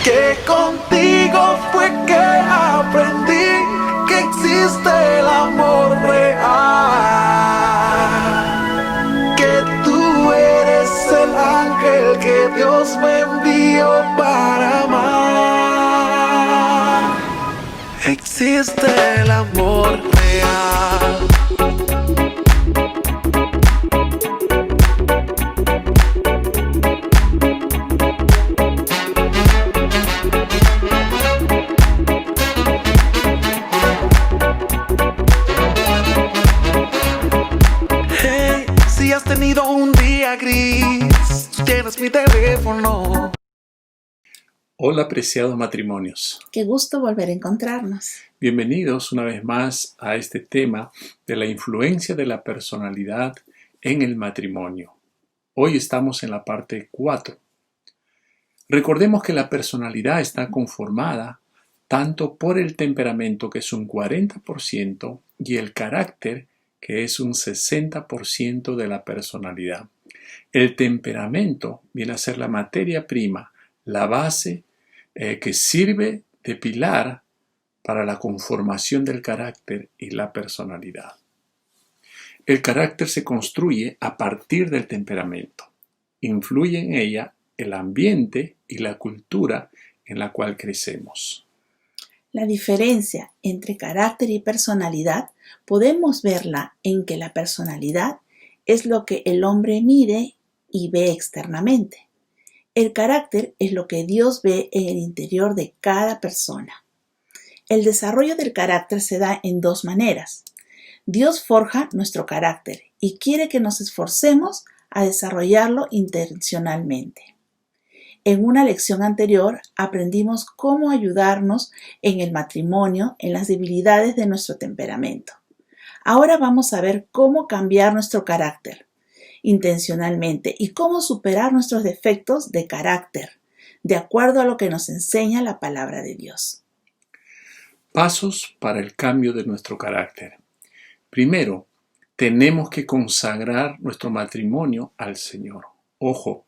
que contigo fue que aprendí que existe el amor real, que tú eres el ángel que Dios me envió para amar. Existe el amor real. Si has tenido un día gris, tienes mi teléfono. Hola, apreciados matrimonios. Qué gusto volver a encontrarnos. Bienvenidos una vez más a este tema de la influencia de la personalidad en el matrimonio. Hoy estamos en la parte 4. Recordemos que la personalidad está conformada tanto por el temperamento, que es un 40%, y el carácter, que es un 60% de la personalidad. El temperamento viene a ser la materia prima, la base que sirve de pilar para la conformación del carácter y la personalidad. El carácter se construye a partir del temperamento. Influye en ella el ambiente y la cultura en la cual crecemos. La diferencia entre carácter y personalidad podemos verla en que la personalidad es lo que el hombre mide y ve externamente. El carácter es lo que Dios ve en el interior de cada persona. El desarrollo del carácter se da en dos maneras. Dios forja nuestro carácter y quiere que nos esforcemos a desarrollarlo intencionalmente. En una lección anterior aprendimos cómo ayudarnos en el matrimonio en las debilidades de nuestro temperamento. Ahora vamos a ver cómo cambiar nuestro carácter intencionalmente y cómo superar nuestros defectos de carácter, de acuerdo a lo que nos enseña la palabra de Dios. Pasos para el cambio de nuestro carácter. Primero, tenemos que consagrar nuestro matrimonio al Señor. Ojo,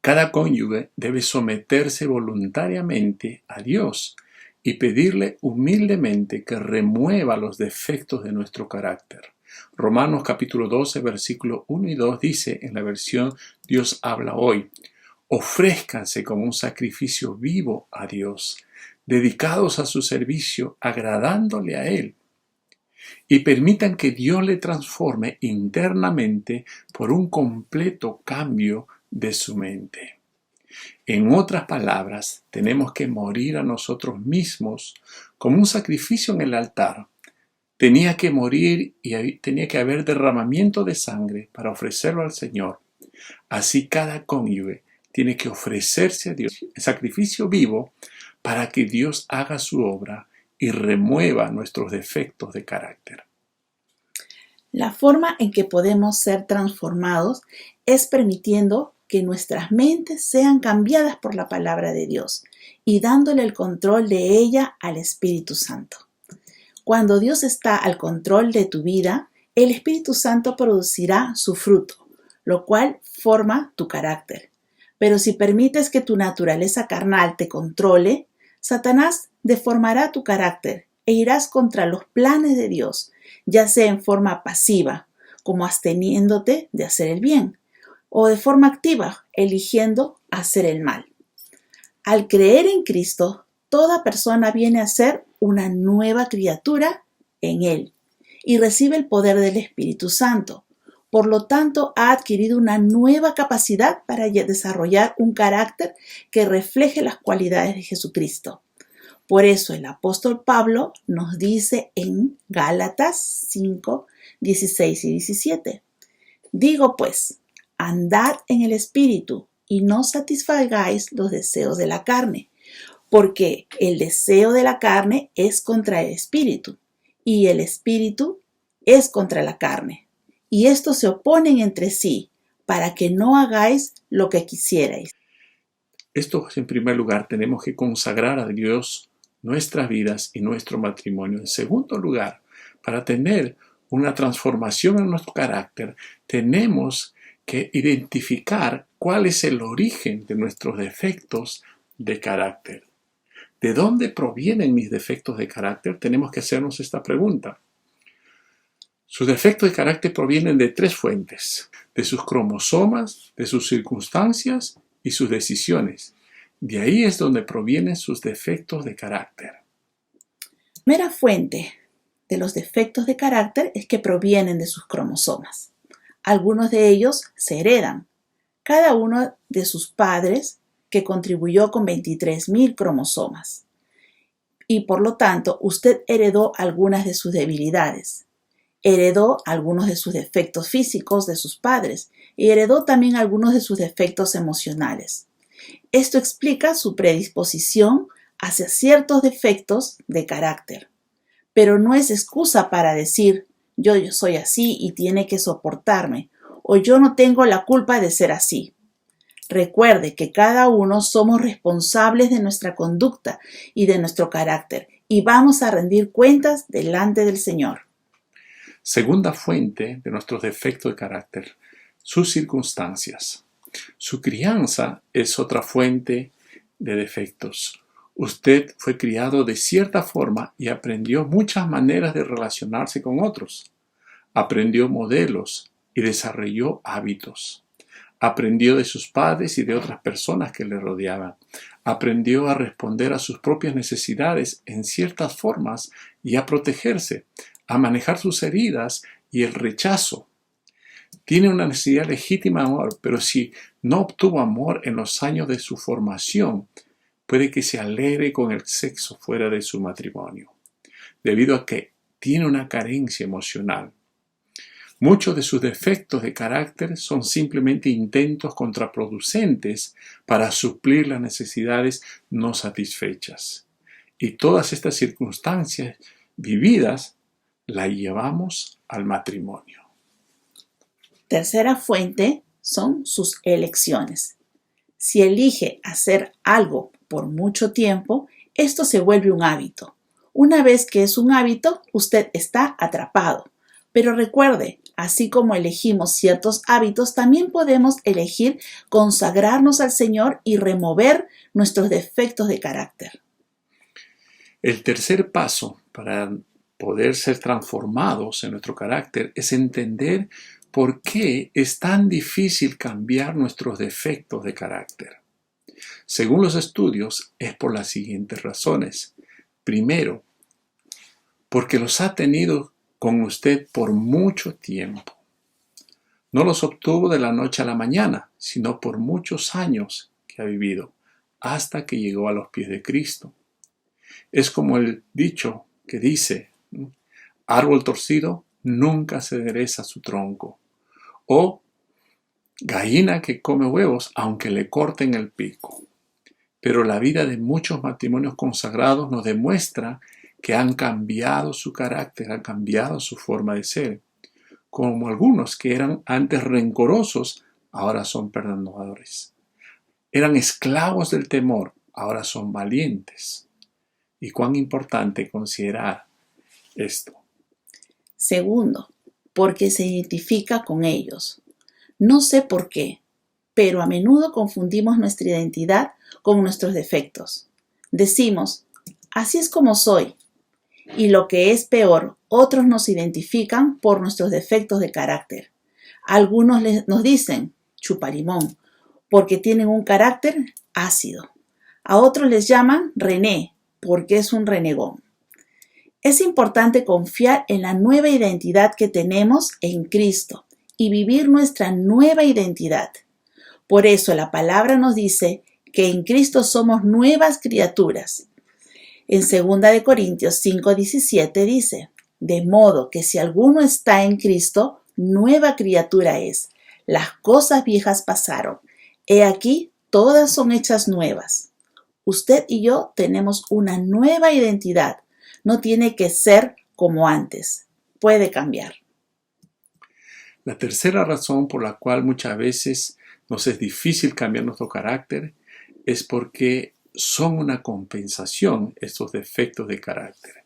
cada cónyuge debe someterse voluntariamente a Dios y pedirle humildemente que remueva los defectos de nuestro carácter. Romanos capítulo 12, versículos 1 y 2 dice en la versión Dios habla hoy: ofrézcanse como un sacrificio vivo a Dios, dedicados a su servicio, agradándole a Él. Y permitan que Dios le transforme internamente por un completo cambio de su mente. En otras palabras, tenemos que morir a nosotros mismos como un sacrificio en el altar. Tenía que morir y tenía que haber derramamiento de sangre para ofrecerlo al Señor. Así cada cónyuge tiene que ofrecerse a Dios en sacrificio vivo para que Dios haga su obra y remueva nuestros defectos de carácter. La forma en que podemos ser transformados es permitiendo que nuestras mentes sean cambiadas por la palabra de Dios y dándole el control de ella al Espíritu Santo. Cuando Dios está al control de tu vida, el Espíritu Santo producirá su fruto, lo cual forma tu carácter. Pero si permites que tu naturaleza carnal te controle, Satanás deformará tu carácter e irás contra los planes de Dios, ya sea en forma pasiva, como absteniéndote de hacer el bien, o de forma activa, eligiendo hacer el mal. Al creer en Cristo, toda persona viene a ser una nueva criatura en Él y recibe el poder del Espíritu Santo. Por lo tanto, ha adquirido una nueva capacidad para desarrollar un carácter que refleje las cualidades de Jesucristo. Por eso el apóstol Pablo nos dice en Gálatas 5, 16 y 17: digo pues, andad en el Espíritu y no satisfagáis los deseos de la carne, porque el deseo de la carne es contra el Espíritu y el Espíritu es contra la carne. Y estos se oponen entre sí para que no hagáis lo que quisierais. Esto, en primer lugar, tenemos que consagrar a Dios nuestras vidas y nuestro matrimonio. En segundo lugar, para tener una transformación en nuestro carácter, tenemos que identificar cuál es el origen de nuestros defectos de carácter. ¿De dónde provienen mis defectos de carácter? Tenemos que hacernos esta pregunta. Sus defectos de carácter provienen de 3 fuentes: de sus cromosomas, de sus circunstancias y sus decisiones. De ahí es donde provienen sus defectos de carácter. La primera fuente de los defectos de carácter es que provienen de sus cromosomas. Algunos de ellos se heredan. Cada uno de sus padres que contribuyó con 23.000 cromosomas. Y por lo tanto, usted heredó algunas de sus debilidades. Heredó algunos de sus defectos físicos de sus padres y heredó también algunos de sus defectos emocionales. Esto explica su predisposición hacia ciertos defectos de carácter. Pero no es excusa para decir, yo soy así y tiene que soportarme, o yo no tengo la culpa de ser así. Recuerde que cada uno somos responsables de nuestra conducta y de nuestro carácter, y vamos a rendir cuentas delante del Señor. Segunda fuente de nuestros defectos de carácter: sus circunstancias. Su crianza es otra fuente de defectos. Usted fue criado de cierta forma y aprendió muchas maneras de relacionarse con otros. Aprendió modelos y desarrolló hábitos. Aprendió de sus padres y de otras personas que le rodeaban. Aprendió a responder a sus propias necesidades en ciertas formas y a protegerse, a manejar sus heridas y el rechazo. Tiene una necesidad legítima de amor, pero si no obtuvo amor en los años de su formación, puede que se alegre con el sexo fuera de su matrimonio, debido a que tiene una carencia emocional. Muchos de sus defectos de carácter son simplemente intentos contraproducentes para suplir las necesidades no satisfechas. Y todas estas circunstancias vividas las llevamos al matrimonio. Tercera fuente son sus elecciones. Si elige hacer algo por mucho tiempo, esto se vuelve un hábito. Una vez que es un hábito, usted está atrapado. Pero recuerde, así como elegimos ciertos hábitos, también podemos elegir consagrarnos al Señor y remover nuestros defectos de carácter. El tercer paso para poder ser transformados en nuestro carácter es entender por qué es tan difícil cambiar nuestros defectos de carácter. Según los estudios, es por las siguientes razones. Primero, porque los ha tenido con usted por mucho tiempo. No los obtuvo de la noche a la mañana, sino por muchos años que ha vivido, hasta que llegó a los pies de Cristo. Es como el dicho que dice, árbol torcido nunca se endereza su tronco. O gallina que come huevos aunque le corten el pico. Pero la vida de muchos matrimonios consagrados nos demuestra que han cambiado su carácter, han cambiado su forma de ser. Como algunos que eran antes rencorosos, ahora son perdonadores. Eran esclavos del temor, ahora son valientes. Y cuán importante considerar esto. Segundo, porque se identifica con ellos. No sé por qué, pero a menudo confundimos nuestra identidad con nuestros defectos. Decimos, así es como soy. Y lo que es peor, otros nos identifican por nuestros defectos de carácter. Algunos nos dicen chupalimón, porque tienen un carácter ácido. A otros les llaman René, porque es un renegón. Es importante confiar en la nueva identidad que tenemos en Cristo y vivir nuestra nueva identidad. Por eso la palabra nos dice que en Cristo somos nuevas criaturas. En 2 Corintios 5:17 dice, de modo que si alguno está en Cristo, nueva criatura es. Las cosas viejas pasaron. He aquí, todas son hechas nuevas. Usted y yo tenemos una nueva identidad. No tiene que ser como antes. Puede cambiar. La tercera razón por la cual muchas veces nos es difícil cambiar nuestro carácter es porque son una compensación estos defectos de carácter.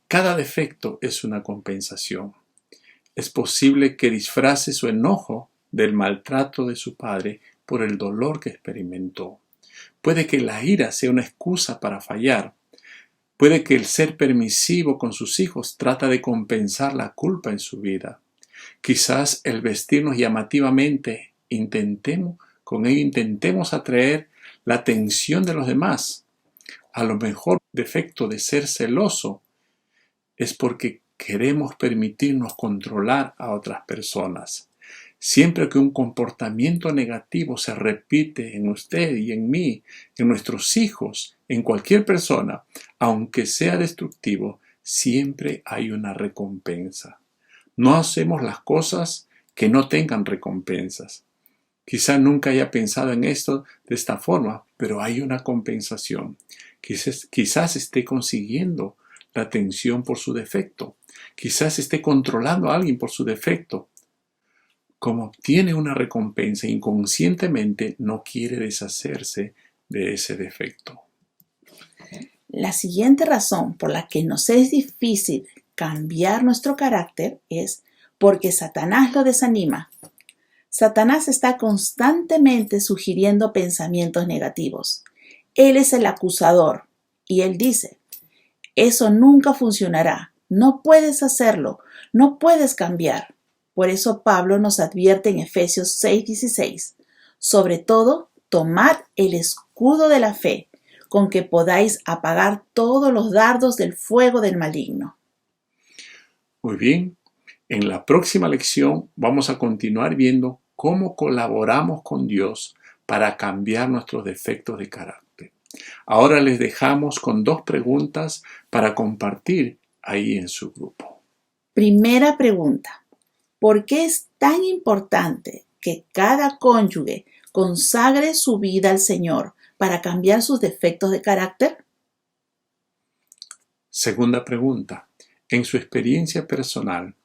Cada defecto es una compensación. Es posible que disfrace su enojo del maltrato de su padre por el dolor que experimentó. Puede que la ira sea una excusa para fallar, Puede que el ser permisivo con sus hijos trata de compensar la culpa en su vida. Quizás el vestirnos llamativamente con ello intentemos atraer la atención de los demás. A lo mejor el defecto de ser celoso es porque queremos permitirnos controlar a otras personas. Siempre que un comportamiento negativo se repite en usted y en mí, en nuestros hijos, en cualquier persona, aunque sea destructivo, siempre hay una recompensa. No hacemos las cosas que no tengan recompensas. Quizá nunca haya pensado en esto de esta forma, pero hay una compensación. Quizás esté consiguiendo la atención por su defecto. Quizás esté controlando a alguien por su defecto. Como obtiene una recompensa, inconscientemente no quiere deshacerse de ese defecto. La siguiente razón por la que nos es difícil cambiar nuestro carácter es porque Satanás lo desanima. Satanás está constantemente sugiriendo pensamientos negativos. Él es el acusador y él dice: eso nunca funcionará, no puedes hacerlo, no puedes cambiar. Por eso Pablo nos advierte en Efesios 6:16, sobre todo, tomad el escudo de la fe, con que podáis apagar todos los dardos del fuego del maligno. Muy bien, en la próxima lección vamos a continuar viendo cómo colaboramos con Dios para cambiar nuestros defectos de carácter. Ahora les dejamos con 2 preguntas para compartir ahí en su grupo. Primera pregunta: ¿por qué es tan importante que cada cónyuge consagre su vida al Señor para cambiar sus defectos de carácter? Segunda pregunta: en su experiencia personal,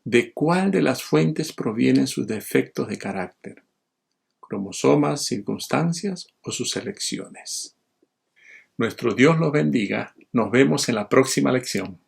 ¿de cuál de las fuentes provienen sus defectos de carácter? ¿Cromosomas, circunstancias o sus elecciones? Nuestro Dios los bendiga. Nos vemos en la próxima lección.